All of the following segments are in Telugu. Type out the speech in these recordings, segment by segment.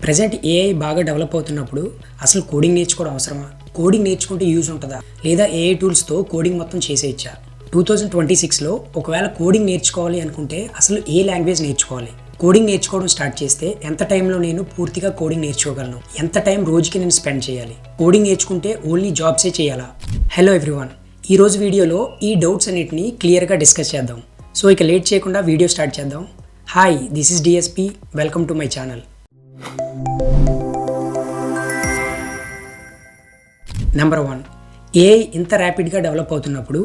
ప్రెజెంట్ ఏఐ బాగా డెవలప్ అవుతున్నప్పుడు అసలు కోడింగ్ నేర్చుకోవడం అవసరమా? కోడింగ్ నేర్చుకుంటే యూజ్ ఉంటుందా? లేదా ఏఐ టూల్స్తో కోడింగ్ మొత్తం చేసేయచ్చా? 2026లో ఒకవేళ కోడింగ్ నేర్చుకోవాలి అనుకుంటే అసలు ఏ లాంగ్వేజ్ నేర్చుకోవాలి? కోడింగ్ నేర్చుకోవడం స్టార్ట్ చేస్తే ఎంత టైంలో నేను పూర్తిగా కోడింగ్ నేర్చుకోగలను? ఎంత టైం రోజుకి నేను స్పెండ్ చేయాలి? కోడింగ్ నేర్చుకుంటే ఓన్లీ జాబ్సే చేయాలా? హలో ఎవ్రీవన్, ఈరోజు వీడియోలో ఈ డౌట్స్ అన్నిటిని క్లియర్గా డిస్కస్ చేద్దాం. సో ఇక లేట్ చేయకుండా వీడియో స్టార్ట్ చేద్దాం. Hi, this is DSP. Welcome to my channel. Number 1, AI ఇంత ర్యాపిడ్గా డెవలప్ అవుతున్నప్పుడు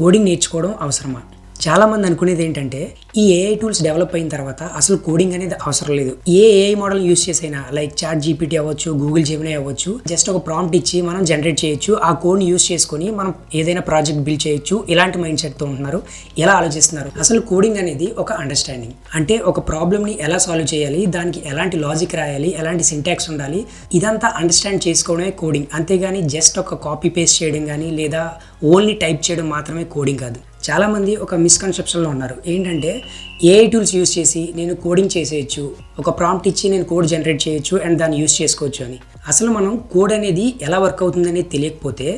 కోడింగ్ నేర్చుకోవడం అవసరమా? చాలామంది అనుకునేది ఏంటంటే ఈ ఏఐ టూల్స్ డెవలప్ అయిన తర్వాత అసలు కోడింగ్ అనేది అవసరం లేదు. ఏ ఏఐ మోడల్ యూస్ చేసైనా లైక్ చాట్ జీపీటీ అవ్వచ్చు, గూగుల్ జెమినీ అవ్వచ్చు, జస్ట్ ఒక ప్రాంప్ట్ ఇచ్చి మనం జనరేట్ చేయొచ్చు. ఆ కోడ్ని యూస్ చేసుకొని మనం ఏదైనా ప్రాజెక్ట్ బిల్డ్ చేయొచ్చు. ఇలాంటి మైండ్ సెట్తో ఉంటున్నారు. ఎలా ఆలోచిస్తున్నారు? అసలు కోడింగ్ అనేది ఒక అండర్స్టాండింగ్, అంటే ఒక ప్రాబ్లమ్ని ఎలా సాల్వ్ చేయాలి, దానికి ఎలాంటి లాజిక్ రాయాలి, ఎలాంటి సింటాక్స్ ఉండాలి, ఇదంతా అండర్స్టాండ్ చేసుకోవడమే కోడింగ్. అంతేగాని జస్ట్ ఒక కాపీ పేస్ట్ చేయడం కానీ లేదా ఓన్లీ టైప్ చేయడం మాత్రమే కోడింగ్ కాదు. చాలామంది ఒక మిస్కన్సెప్షన్లో ఉన్నారు. ఏంటంటే ఏఐ టూల్స్ యూస్ చేసి నేను కోడింగ్ చేసేయచ్చు, ఒక ప్రాంప్ట్ ఇచ్చి నేను కోడ్ జనరేట్ చేయొచ్చు అండ్ దాన్ని యూస్ చేసుకోవచ్చు అని. అసలు మనం కోడ్ అనేది ఎలా వర్క్ అవుతుందనేది తెలియకపోతే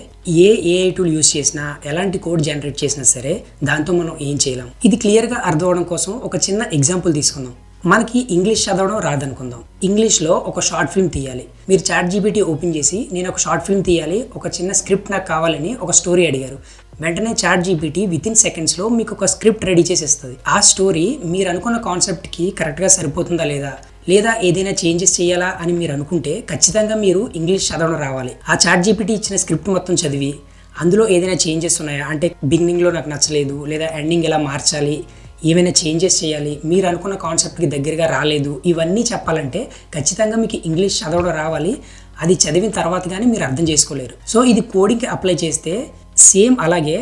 ఏ ఏఐ టూల్ యూస్ చేసినా, ఎలాంటి కోడ్ జనరేట్ చేసినా సరే దాంతో మనం ఏం చేయలేం. ఇది క్లియర్గా అర్థం అవడం కోసం ఒక చిన్న ఎగ్జాంపుల్ తీసుకుందాం. మనకి ఇంగ్లీష్ చదవడం రాదనుకుందాం. ఇంగ్లీష్లో ఒక షార్ట్ ఫిల్మ్ తీయాలి. మీరు చాట్ జీపీటీ ఓపెన్ చేసి నేను ఒక షార్ట్ ఫిల్మ్ తీయాలి, ఒక చిన్న స్క్రిప్ట్ నాకు కావాలని ఒక స్టోరీ అడిగారు. వెంటనే చాట్ జీపీటీ వితిన్ సెకండ్స్లో మీకు ఒక స్క్రిప్ట్ రెడీ చేసేస్తుంది. ఆ స్టోరీ మీరు అనుకున్న కాన్సెప్ట్కి కరెక్ట్గా సరిపోతుందా లేదా ఏదైనా చేంజెస్ చేయాలా అని మీరు అనుకుంటే ఖచ్చితంగా మీరు ఇంగ్లీష్ చదవడం రావాలి. ఆ చాట్ జీపీటీ ఇచ్చిన స్క్రిప్ట్ మొత్తం చదివి అందులో ఏదైనా చేంజెస్ ఉన్నాయా, అంటే బిగినింగ్లో నాకు నచ్చలేదు లేదా ఎండింగ్ ఎలా మార్చాలి, ఏమైనా చేంజెస్ చేయాలి, మీరు అనుకున్న కాన్సెప్ట్కి దగ్గరగా రాలేదు, ఇవన్నీ చెప్పాలంటే ఖచ్చితంగా మీకు ఇంగ్లీష్ చదవడం రావాలి. అది చదివిన తర్వాత కానీ మీరు అర్థం చేసుకోలేరు. సో ఇది కోడింగ్కి అప్లై చేస్తే సేమ్ అలాగే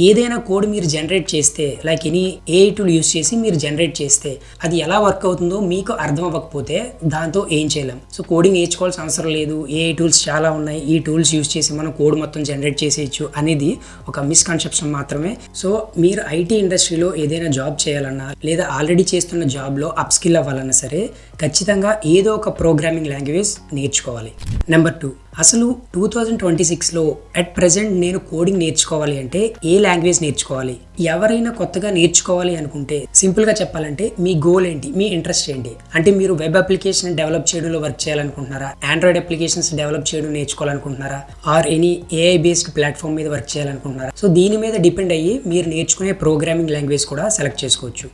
ఏదైనా కోడ్ మీరు జనరేట్ చేస్తే like any AI tool use చేసి మీరు జనరేట్ చేస్తే అది ఎలా వర్క్ అవుతుందో మీకు అర్థం అవ్వకపోతే దాంతో ఏం చేయలేం. సో కోడింగ్ నేర్చుకోవాల్సిన అవసరం లేదు, ఏఐ టూల్స్ చాలా ఉన్నాయి, ఈ టూల్స్ యూస్ చేసి మనం కోడ్ మొత్తం జనరేట్ చేసేయచ్చు అనేది ఒక మిస్కన్సెప్షన్ మాత్రమే. సో మీరు ఐటీ ఇండస్ట్రీలో ఏదైనా జాబ్ చేయాలన్నా లేదా ఆల్రెడీ చేస్తున్న జాబ్లో అప్ స్కిల్ అవ్వాలన్నా సరే ఖచ్చితంగా ఏదో ఒక ప్రోగ్రామింగ్ లాంగ్వేజ్ నేర్చుకోవాలి. నెంబర్ 2, అసలు 2026లో అట్ ప్రెజెంట్ నేను కోడింగ్ నేర్చుకోవాలి అంటే ఏ లాంగ్వేజ్ నేర్చుకోవాలి? ఎవరైనా కొత్తగా నేర్చుకోవాలి అనుకుంటే సింపుల్గా చెప్పాలంటే మీ గోల్ ఏంటి, మీ ఇంట్రెస్ట్ ఏంటి? అంటే మీరు వెబ్ అప్లికేషన్ డెవలప్ చేయడంలో వర్క్ చేయాలనుకుంటున్నారా, ఆండ్రాయిడ్ అప్లికేషన్స్ డెవలప్ చేయడం నేర్చుకోవాలనుకుంటున్నారా, or any AI based platform మీద వర్క్ చేయాలనుకుంటున్నారా? సో దీని మీద డిపెండ్ అయ్యి మీరు నేర్చుకునే ప్రోగ్రామింగ్ లాంగ్వేజ్ కూడా సెలెక్ట్ చేసుకోవచ్చు.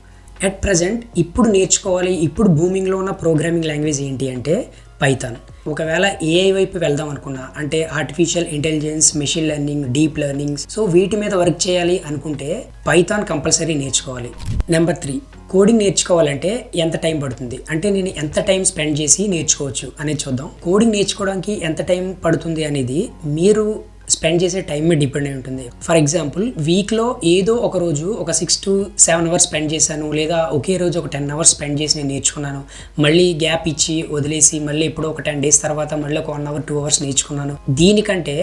అట్ ప్రెజెంట్ ఇప్పుడు నేర్చుకోవాలి, ఇప్పుడు బూమింగ్లో ఉన్న ప్రోగ్రామింగ్ లాంగ్వేజ్ ఏంటి అంటే పైథాన్. ఒకవేళ ఏఐ వైపు వెళ్దాం అనుకున్నా, అంటే artificial intelligence, machine learning, deep learning, so వీటి మీద వర్క్ చేయాలి అనుకుంటే పైథాన్ కంపల్సరీ నేర్చుకోవాలి. నెంబర్ 3, కోడింగ్ నేర్చుకోవాలంటే ఎంత టైం పడుతుంది, అంటే నేను ఎంత టైం స్పెండ్ చేసి నేర్చుకోవచ్చు అనేది చూద్దాం. కోడింగ్ నేర్చుకోవడానికి ఎంత టైం పడుతుంది అనేది మీరు స్పెండ్ చేసే టైం మీద డిపెండ్ అయి ఉంటుంది. ఫర్ ఎగ్జాంపుల్ వీక్లో ఏదో ఒక రోజు ఒక 6 to 7 అవర్స్ స్పెండ్ చేశాను, లేదా ఒకే రోజు ఒక 10 అవర్స్ స్పెండ్ చేసి నేను నేర్చుకున్నాను, మళ్ళీ గ్యాప్ ఇచ్చి వదిలేసి మళ్ళీ ఎప్పుడో ఒక 10 days తర్వాత మళ్ళీ ఒక 1 hour 2 hours నేర్చుకున్నాను. దీనికంటే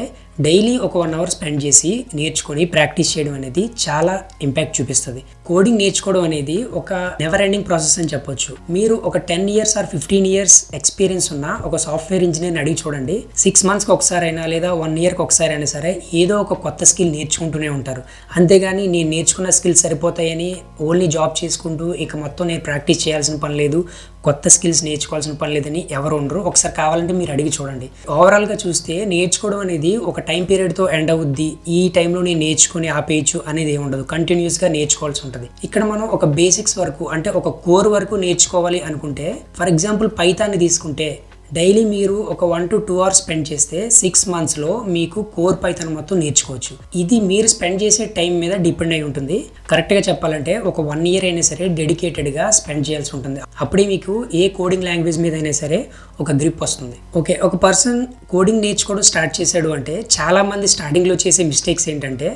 డైలీ ఒక 1 hour స్పెండ్ చేసి నేర్చుకొని ప్రాక్టీస్ చేయడం అనేది చాలా ఇంపాక్ట్ చూపిస్తుంది. కోడింగ్ నేర్చుకోవడం అనేది ఒక నెవర్ ఎండింగ్ ప్రాసెస్ అని చెప్పొచ్చు. మీరు ఒక 10 years or 15 years ఎక్స్పీరియన్స్ ఉన్న ఒక సాఫ్ట్వేర్ ఇంజనీర్ని అడిగి చూడండి, 6 monthsకి ఒకసారి అయినా లేదా 1 yearకి ఒకసారి అయినా సరే ఏదో ఒక కొత్త స్కిల్ నేర్చుకుంటూనే ఉంటారు. అంతేగాని నేను నేర్చుకున్న స్కిల్స్ సరిపోతాయని ఓన్లీ జాబ్ చేసుకుంటూ ఇక మొత్తం నేను ప్రాక్టీస్ చేయాల్సిన పని లేదు, కొత్త స్కిల్స్ నేర్చుకోవాల్సిన పని లేదని ఎవరు ఉండరు. ఒకసారి కావాలంటే మీరు అడిగి చూడండి. ఓవరాల్గా చూస్తే నేర్చుకోవడం అనేది ఒక టైం పీరియడ్తో ఎండ్ అవుద్ది, ఈ టైంలో నేను నేర్చుకుని ఆపేయచ్చు అనేది ఏమి ఉండదు. కంటిన్యూస్గా నేర్చుకోవాల్సి ఉంటుంది. ఇక్కడ మనం ఒక బేసిక్స్ వరకు, అంటే ఒక కోర్ వరకు నేర్చుకోవాలి అనుకుంటే, ఫర్ ఎగ్జాంపుల్ పైథాన్ని తీసుకుంటే డైలీ మీరు ఒక 1 to 2 hours స్పెండ్ చేస్తే 6 monthsలో మీకు కోర్ పైథాన్ మొత్తం నేర్చుకోవచ్చు. ఇది మీరు స్పెండ్ చేసే టైం మీద డిపెండ్ అయి ఉంటుంది. కరెక్ట్గా చెప్పాలంటే ఒక 1 year అయినా సరే డెడికేటెడ్గా స్పెండ్ చేయాల్సి ఉంటుంది. అప్పుడే మీకు ఏ కోడింగ్ లాంగ్వేజ్ మీద అయినా సరే ఒక గ్రిప్ వస్తుంది. ఓకే, ఒక పర్సన్ కోడింగ్ నేర్చుకోవడం స్టార్ట్ చేశాడు అంటే చాలామంది స్టార్టింగ్లో చేసే మిస్టేక్స్ ఏంటంటే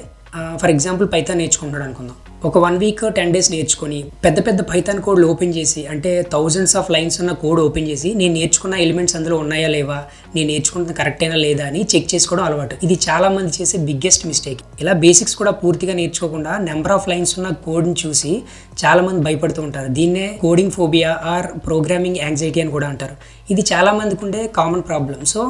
ఫర్ ఎగ్జాంపుల్ పైథాన్ నేర్చుకుంటున్నాడు అనుకుందాం. ఒక 1 వీక్ 10 డేస్ నేర్చుకొని పెద్ద పెద్ద పైథాన్ కోడ్లు ఓపెన్ చేసి, అంటే థౌజండ్స్ ఆఫ్ లైన్స్ ఉన్న కోడ్ ఓపెన్ చేసి నేను నేర్చుకున్న ఎలిమెంట్స్ అందులో ఉన్నాయా లేవా, నేను నేర్చుకుంటున్న కరెక్టేనా లేదా అని చెక్ చేసుకోవడం అలవాటు. ఇది చాలా మంది చేసే బిగ్గెస్ట్ మిస్టేక్. ఇలా బేసిక్స్ కూడా పూర్తిగా నేర్చుకోకుండా నెంబర్ ఆఫ్ లైన్స్ ఉన్న కోడ్ని చూసి చాలా మంది భయపడుతూ ఉంటారు. దీన్నే coding phobia or programming anxiety అని కూడా అంటారు. ఇది చాలా మందికి ఉండే కామన్ ప్రాబ్లం. సో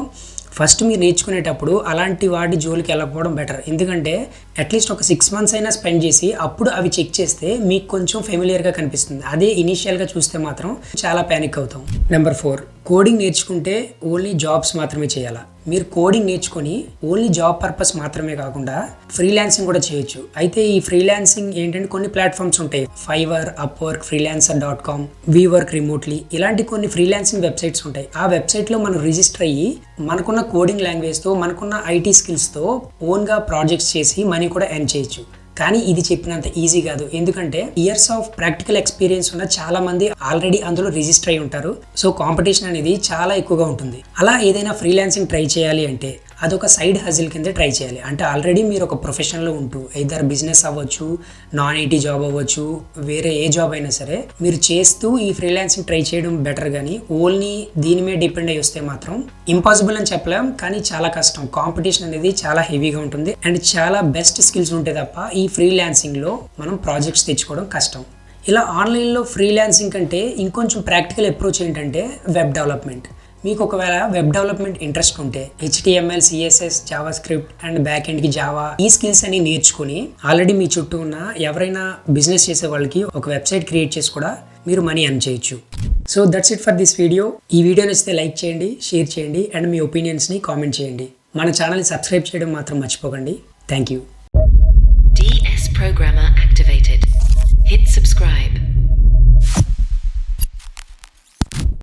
ఫస్ట్ మీరు నేర్చుకునేటప్పుడు అలాంటి వాటి జోలికి వెళ్ళకపోవడం బెటర్. ఎందుకంటే అట్లీస్ట్ ఒక 6 months అయినా స్పెండ్ చేసి అప్పుడు అవి చెక్ చేస్తే మీకు కొంచెం ఫెమిలియర్గా కనిపిస్తుంది. అదే ఇనీషియల్గా చూస్తే మాత్రం చాలా ప్యానిక్ అవుతాం. నెంబర్ 4, కోడింగ్ నేర్చుకుంటే ఓన్లీ జాబ్స్ మాత్రమే చేయాలా? మీరు కోడింగ్ నేర్చుకొని ఓన్లీ జాబ్ పర్పస్ మాత్రమే కాకుండా ఫ్రీలాన్సింగ్ కూడా చేయొచ్చు. అయితే ఈ ఫ్రీలాన్సింగ్ ఏంటంటే కొన్ని ప్లాట్ఫామ్స్ ఉంటాయి. Fiverr, Upwork, freelancer.com, we work remotely, ఇలాంటి కొన్ని ఫ్రీలాన్సింగ్ వెబ్సైట్స్ ఉంటాయి. ఆ వెబ్సైట్లో మనం రిజిస్టర్ అయ్యి మనకున్న కోడింగ్ లాంగ్వేజ్తో, మనకున్న ఐటీ స్కిల్స్తో ఓన్గా ప్రాజెక్ట్స్ చేసి మనీ కూడా ఎర్న్ చేయొచ్చు. కానీ ఇది చెప్పినంత ఈజీ కాదు. ఎందుకంటే ఇయర్స్ ఆఫ్ ప్రాక్టికల్ ఎక్స్పీరియన్స్ ఉన్న చాలా మంది ఆల్రెడీ అందులో రిజిస్టర్ అయి ఉంటారు. సో కాంపిటీషన్ అనేది చాలా ఎక్కువగా ఉంటుంది. అలా ఏదైనా ఫ్రీలాన్సింగ్ ట్రై చేయాలి అంటే అదొక సైడ్ హజిల్ కింద ట్రై చేయాలి. అంటే ఆల్రెడీ మీరు ఒక ప్రొఫెషన్లో ఉంటూ ఎయిదర్ బిజినెస్ అవ్వచ్చు, నాన్ ఐటీ జాబ్ అవ్వచ్చు, వేరే ఏ జాబ్ అయినా సరే మీరు చేస్తూ ఈ ఫ్రీలాన్సింగ్ ట్రై చేయడం బెటర్. కానీ ఓన్లీ దీని మీద డిపెండ్ అయ్యి వస్తే మాత్రం ఇంపాసిబుల్ అని చెప్పలేం, కానీ చాలా కష్టం. కాంపిటీషన్ అనేది చాలా హెవీగా ఉంటుంది అండ్ చాలా బెస్ట్ స్కిల్స్ ఉంటే తప్ప ఈ ఫ్రీలాన్సింగ్లో మనం ప్రాజెక్ట్స్ తెచ్చుకోవడం కష్టం. ఇలా ఆన్లైన్లో ఫ్రీలాన్సింగ్ కంటే ఇంకొంచెం ప్రాక్టికల్ అప్రోచ్ ఏంటంటే వెబ్ డెవలప్మెంట్. మీకు ఒకవేళ వెబ్ డెవలప్మెంట్ ఇంట్రెస్ట్ ఉంటే HTML, CSS, JavaScript and back ఎండ్కి జావా, ఈ స్కిల్స్ అన్ని నేర్చుకుని ఆల్రెడీ మీ చుట్టూ ఉన్న ఎవరైనా బిజినెస్ చేసే వాళ్ళకి ఒక వెబ్సైట్ క్రియేట్ చేసి కూడా మీరు మనీ ఎర్న్ చేయొచ్చు. So that's it for this video. ఈ వీడియో నచ్చితే లైక్ చేయండి, షేర్ చేయండి అండ్ మీ ఒపీనియన్స్ని కామెంట్ చేయండి. మన ఛానల్ని సబ్స్క్రైబ్ చేయడం మాత్రం మర్చిపోకండి. Thank you. DS Programmer activated.